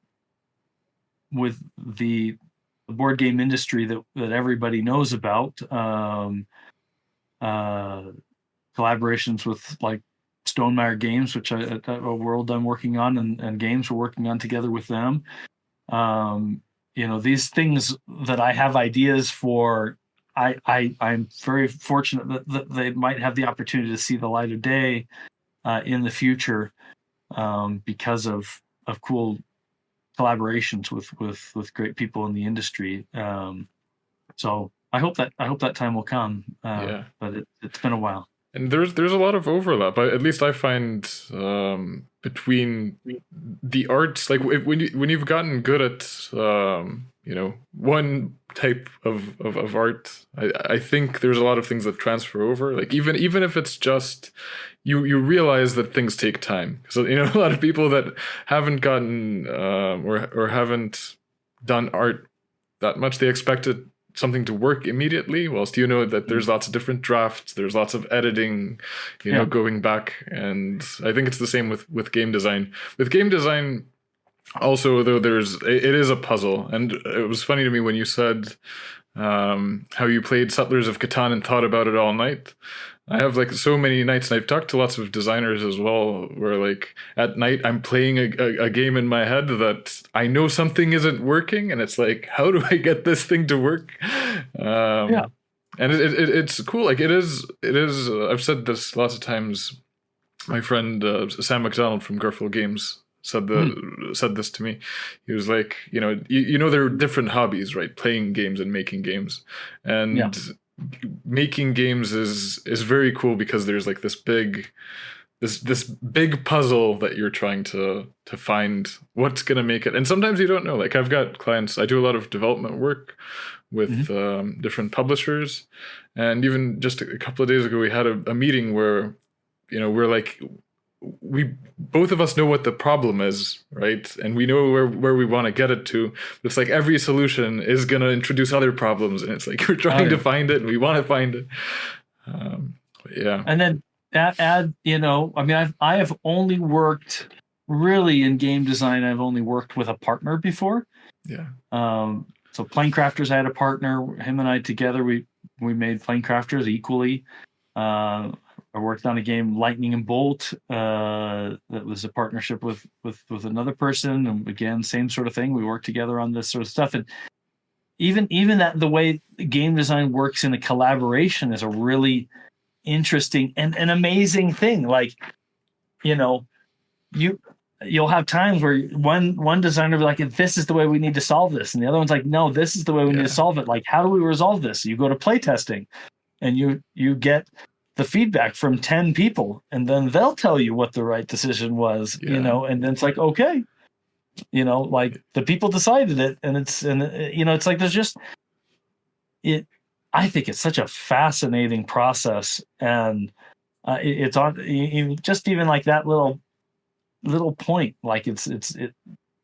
the board game industry that everybody knows about. Collaborations with Stonemaier Games, which a world I'm working on, and games we're working on together with them. These things that I have ideas for, I'm very fortunate that they might have the opportunity to see the light of day in the future, because of cool collaborations with great people in the industry. So I hope that time will come. But it's been a while. And there's a lot of overlap. At least I find between the arts, when you've gotten good at one type of art, I think there's a lot of things that transfer over. Even if it's just you realize that things take time. So a lot of people that haven't gotten or haven't done art that much, they expect something to work immediately, whilst that there's lots of different drafts, there's lots of editing, going back. And I think it's the same with game design. With game design also, though, it is a puzzle. And it was funny to me when you said how you played Settlers of Catan and thought about it all night. I have like so many nights, and I've talked to lots of designers as well, where like at night I'm playing a game in my head that I know something isn't working, and it's like, how do I get this thing to work? Yeah. And it's cool. Like it is. I've said this lots of times. My friend Sam McDonald from Garfield Games Mm, said this to me. He was like, you know, there are different hobbies, right? Playing games and making games, yeah. and making games is very cool because there's like this big puzzle that you're trying to find what's gonna make it. And sometimes you don't know. Like I've got clients. I do a lot of development work Hmm. with different publishers, and even just a couple of days ago, we had a meeting where we're like, we both of us know what the problem is, right? And we know where we want to get it to. But it's like every solution is going to introduce other problems, and it's like we're Oh trying to yeah. find it and we want to find it. But yeah. And then add, I mean, I have only worked really in game design. I've only worked with a partner before. Yeah. So Planecrafters, I had a partner. Him and I together, we made Planecrafters equally. I worked on a game, Lightning and Bolt, that was a partnership with another person, and again, same sort of thing. We worked together on this sort of stuff, and even that the way game design works in a collaboration is a really interesting and an amazing thing. Like, you know, you'll have times where one designer will be like, this is the way we need to solve this, and the other one's like, no, this is the way we need to Yeah. solve it. Like, how do we resolve this? You go to playtesting, and you get the feedback from 10 people, and then they'll tell you what the right decision was, Yeah. and then it's like, okay, like the people decided it, and it's like there's just it. I think it's such a fascinating process, and it's on just even like that little point, like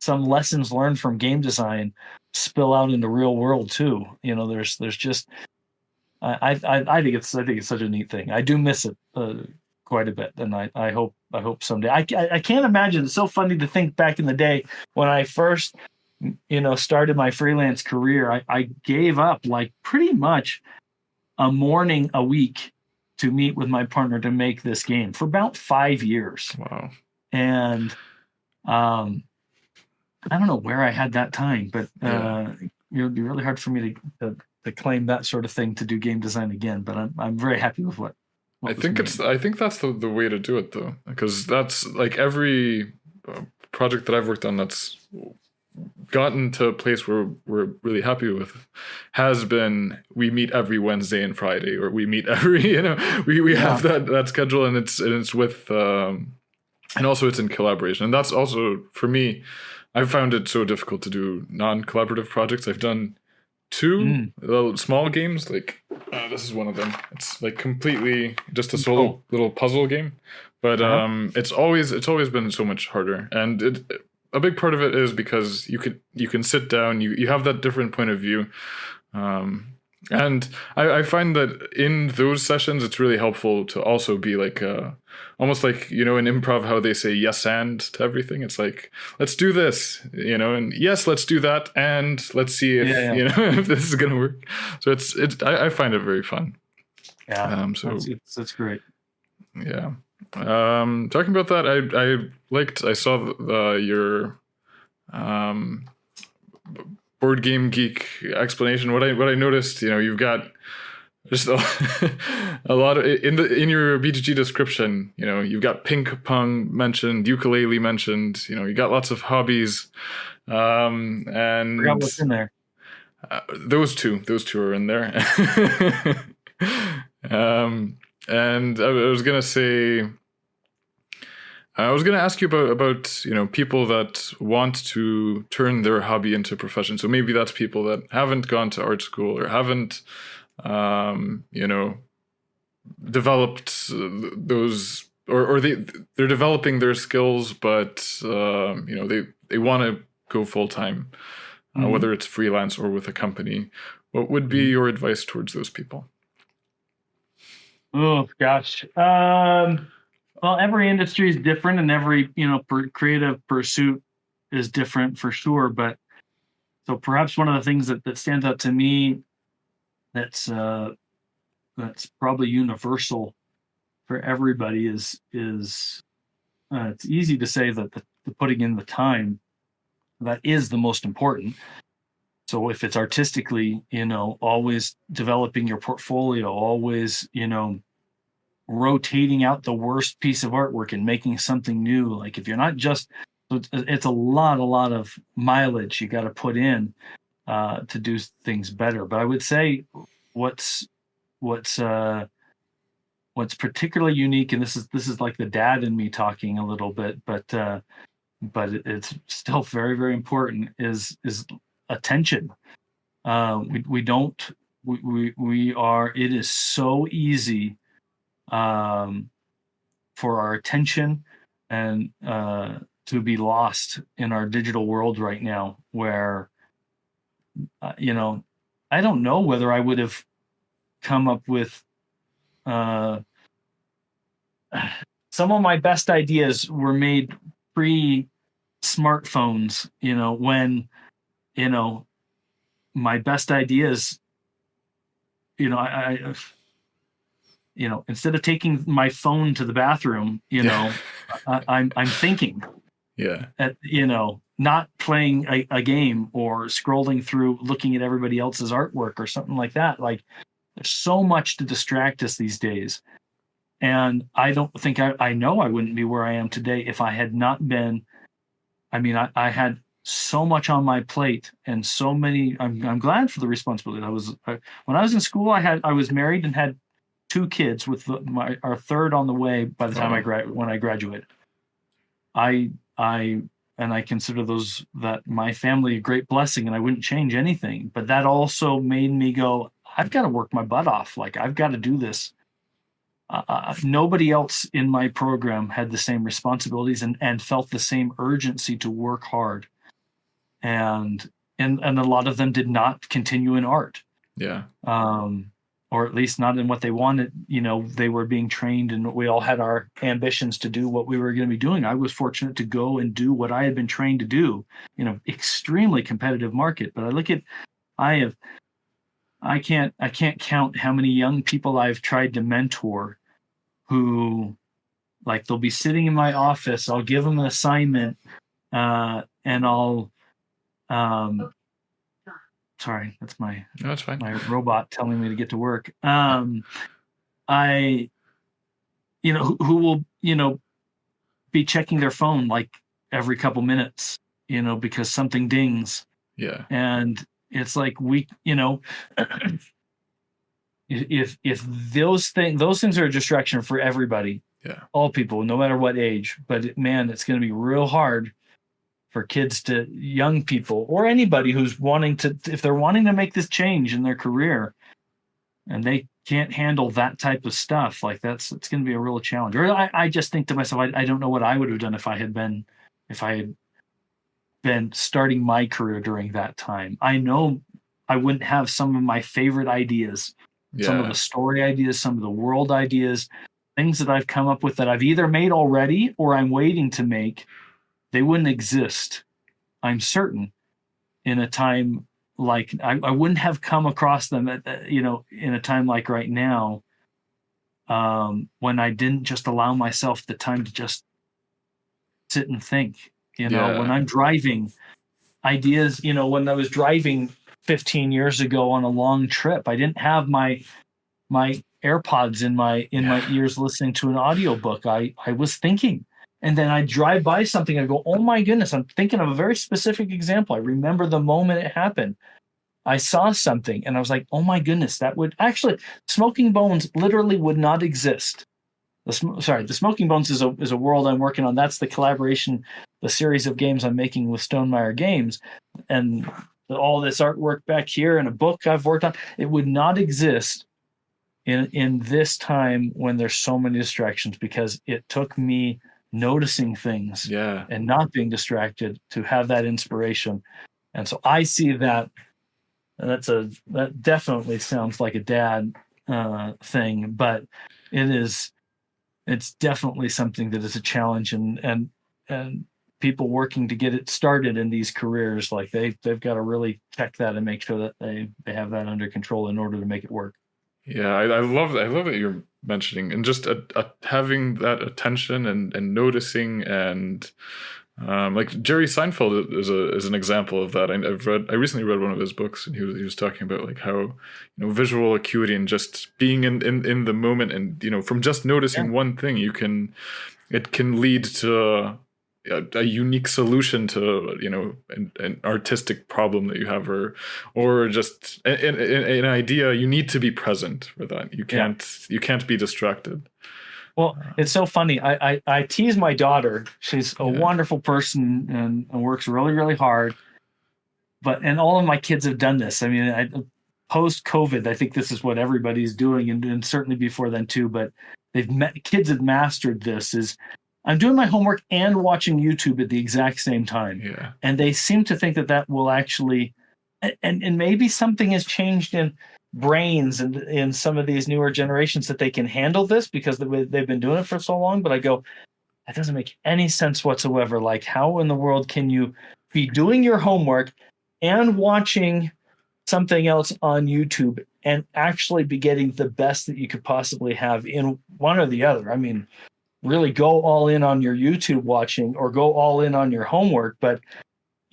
some lessons learned from game design spill out in the real world too. There's just I think it's such a neat thing. I do miss it quite a bit, and I hope someday. I can't imagine. It's so funny to think back in the day when I first started my freelance career. I gave up like pretty much a morning a week to meet with my partner to make this game for about 5 years, Wow. and I don't know where I had that time, but Yeah. it'd be really hard for me to claim that sort of thing to do game design again. But I'm very happy with what was made. I think that's the way to do it though, because that's like every project that I've worked on that's gotten to a place where we're really happy with has been, we meet every Wednesday and Friday, or we meet every we Yeah. have that schedule, and it's with and also it's in collaboration. And that's also, for me, I've found it so difficult to do non-collaborative projects. I've done two Mm. little small games, like this is one of them. It's like completely just a Oh. solo little puzzle game, but Uh-huh. it's always been so much harder. And a big part of it is because you can sit down, you have that different point of view. And I find that in those sessions, it's really helpful to also be like, almost like, in improv, how they say yes and to everything. It's like, let's do this, and yes, let's do that. And let's see if, Yeah, yeah. if this is going to work. So I find it very fun. Yeah. So That's great. yeah. Talking about that, I saw your, board game geek explanation. What I noticed, you've got just a lot of in your BGG description. You've got ping pong mentioned, ukulele mentioned. You got lots of hobbies, and Forgot what's in there. those two are in there. And I was gonna say. I was going to ask you about people that want to turn their hobby into a profession. So maybe that's people that haven't gone to art school or haven't developed those, or they're developing their skills, but they want to go full time, Mhm. whether it's freelance or with a company. What would be your advice towards those people? Oh gosh. Well, every industry is different, and every creative pursuit is different for sure. But so perhaps one of the things that stands out to me that's probably universal for everybody is it's easy to say that the putting in the time, that is the most important. So if it's artistically, always developing your portfolio, always, rotating out the worst piece of artwork and making something new. Like if you're not just, it's a lot of mileage you got to put in to do things better. But I would say what's particularly unique, and this is like the dad in me talking a little bit, but it's still very, very important, is attention. We are, it is so easy for our attention and to be lost in our digital world right now, where I don't know whether I would have come up with some of my best ideas were made pre smartphones, when my best ideas, I instead of taking my phone to the bathroom, I'm thinking, not playing a game or scrolling through, looking at everybody else's artwork or something like that. Like, there's so much to distract us these days. And I don't think I know I wouldn't be where I am today if I had not been. I mean, I had so much on my plate and so many. I'm glad for the responsibility. When I was in school, I was married and had 2 kids with our third on the way by the time when I graduated. I consider that my family a great blessing, and I wouldn't change anything. But that also made me go, I've got to work my butt off. Like, I've got to do this. Nobody else in my program had the same responsibilities and felt the same urgency to work hard. And a lot of them did not continue in art. Yeah. Or at least not in what they wanted. They were being trained, and we all had our ambitions to do what we were going to be doing. I was fortunate to go and do what I had been trained to do in an extremely competitive market. But I can't count how many young people I've tried to mentor who, like, they'll be sitting in my office. I'll give them an assignment, and I'll, sorry, that's my, no, that's fine. My robot telling me to get to work. Who will, be checking their phone like every couple minutes, because something dings. Yeah. And it's like, if those things are a distraction for everybody, all people, no matter what age. But man, it's going to be real hard for young people, or anybody who's if they're wanting to make this change in their career, and they can't handle that type of stuff. Like, it's going to be a real challenge. Or I just think to myself, I don't know what I would have done if I had been starting my career during that time. I know I wouldn't have some of my favorite ideas. Some of the story ideas, some of the world ideas, things that I've come up with that I've either made already or I'm waiting to make. They wouldn't exist, I'm certain, in a time like I wouldn't have come across them in a time like right now, when I didn't just allow myself the time to just sit and think. When I'm driving, ideas, when I was driving 15 years ago on a long trip, I didn't have my AirPods in my ears listening to an audiobook. I was thinking, and then I drive by something and I go, oh my goodness, I'm thinking of a very specific example. I remember the moment it happened. I saw something and I was like, oh my goodness, that would actually, Smoking Bones literally would not exist. The Smoking Bones is a world I'm working on. That's the collaboration, the series of games I'm making with Stonemaier Games, and all this artwork back here and a book I've worked on. It would not exist in this time when there's so many distractions, because it took me noticing things and not being distracted to have that inspiration. And so I see that, and that definitely sounds like a dad thing, but it's definitely something that is a challenge, and people working to get it started in these careers, like they've got to really check that and make sure that they have that under control in order to make it work. Yeah, I love that. I love that you're mentioning, and just having that attention and noticing, and like Jerry Seinfeld is an example of that. I recently read one of his books, and he was talking about like how, visual acuity and just being in the moment, and from just noticing one thing, it can lead to a unique solution to an artistic problem that you have, or just an idea. You need to be present for that. You can't be distracted. Well, it's so funny. I tease my daughter. She's a wonderful person and works really, really hard. And all of my kids have done this. I mean, post COVID, I think this is what everybody's doing, and certainly before then too. But kids have mastered this. Is I'm doing my homework and watching YouTube at the exact same time. Yeah. And they seem to think that will actually, and maybe something has changed in brains and in some of these newer generations that they can handle this because they've been doing it for so long. But I go, that doesn't make any sense whatsoever. Like, how in the world can you be doing your homework and watching something else on YouTube and actually be getting the best that you could possibly have in one or the other? I mean, really go all in on your YouTube watching or go all in on your homework. But,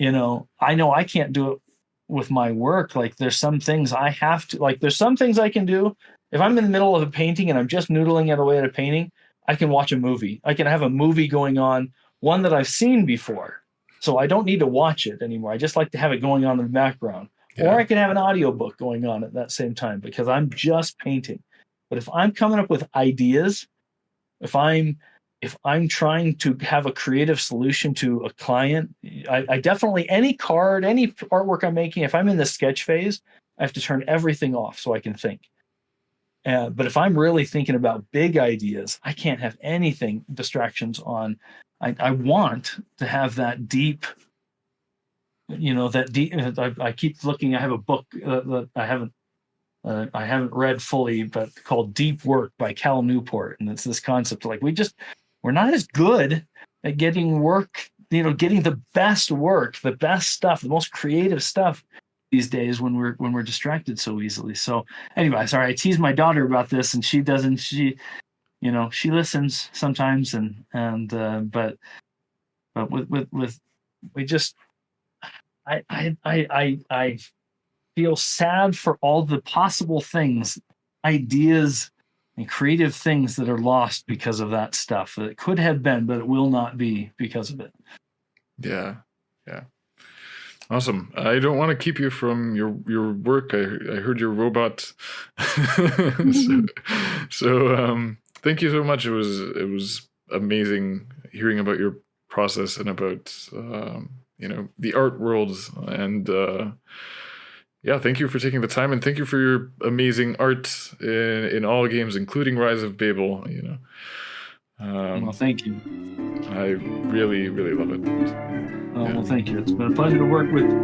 I know I can't do it with my work. Like, there's some things I have to, like, there's some things I can do. If I'm in the middle of a painting and I'm just noodling away at a painting, I can watch a movie. I can have a movie going on, one that I've seen before. So I don't need to watch it anymore. I just like to have it going on in the background. Yeah. Or I can have an audiobook going on at that same time because I'm just painting. But if I'm coming up with ideas, if I'm trying to have a creative solution to a client, I definitely, any card, any artwork I'm making, if I'm in the sketch phase, I have to turn everything off so I can think. But if I'm really thinking about big ideas, I can't have anything, distractions on. I want to have that deep, that deep. I keep looking. I have a book that I haven't read fully, but called Deep Work by Cal Newport. And it's this concept like we're not as good at getting work, getting the best work, the best stuff, the most creative stuff these days when we're distracted so easily. So anyway, sorry, I tease my daughter about this, and she doesn't. She listens sometimes, but with we just I feel sad for all the possible things, ideas, and creative things that are lost because of that stuff. That it could have been, but it will not be because of it. Yeah. Awesome. I don't want to keep you from your work. I heard your robot. so thank you so much. It was amazing hearing about your process and about the art world, and thank you for taking the time, and thank you for your amazing art in all games, including Rise of Babel. Well, thank you. I really, really love it. Well, thank you. It's been a pleasure to work with you.